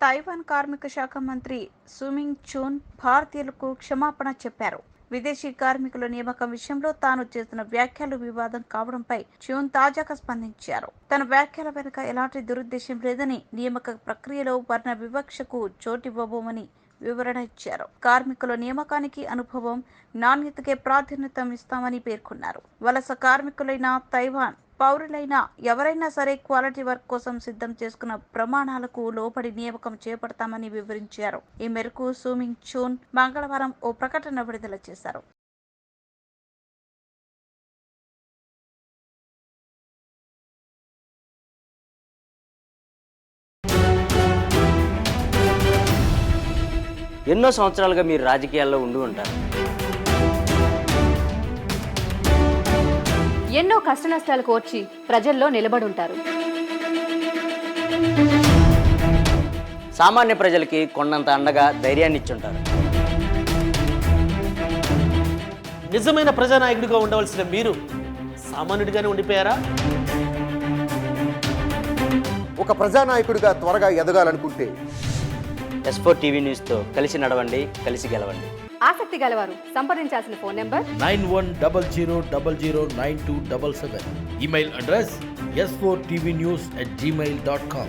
Taiwan కార్మిక శాఖ మంత్రి సుమింగ్ చూన్ భారతీయులకు క్షమాపణ చెప్పారు. విదేశీ కార్మికుల నియామకం విషయంలో తాను చేసిన వ్యాఖ్యలు వివాదం కావడంపై చూన్ తాజాగా స్పందించారు. తన వ్యాఖ్యల వెనుక ఎలాంటి దురుద్దేశం లేదని, నియామక ప్రక్రియలో వర్ణ వివక్షకు చోటివ్వబోమని వివరణ ఇచ్చారు. కార్మికుల నియామకానికి అనుభవం, నాణ్యతకే ప్రాధాన్యత ఇస్తామని పేర్కొన్నారు. వలస కార్మికులైన తైవాన్ పౌరులైన ఎవరైనా సరే క్వాలిటీ వర్క్ కోసం సిద్ధం చేసుకున్న ప్రమాణాలకు లోబడి నియామకం చేపడతామని వివరించారు. ఈ మేరకు సుమింగ్ చూన్ మంగళవారం ఓ ప్రకటన విడుదల చేశారు. ఎన్నో సంవత్సరాలుగా మీరు రాజకీయాల్లో ఉండి ఉంటారు. ఎన్నో కష్టనష్టాలు కోర్చి ప్రజల్లో నిలబడుంటారు. సామాన్య ప్రజలకి కొండంత అండగా ధైర్యాన్ని ఇచ్చుంటారు. నిజమైన ప్రజానాయకుడిగా ఉండవలసిన మీరు సామాన్యుడిగానే ఉండిపోయారా? ఒక ప్రజానాయకుడిగా త్వరగా ఎదగాలనుకుంటే S4 టీవీ న్యూస్తో కలిసి నడవండి, కలిసి గెలవండి. ఆసక్తి గలవారు సంప్రదించాల్సిన phone number 9100009277. Email address s4tvnews@gmail.com.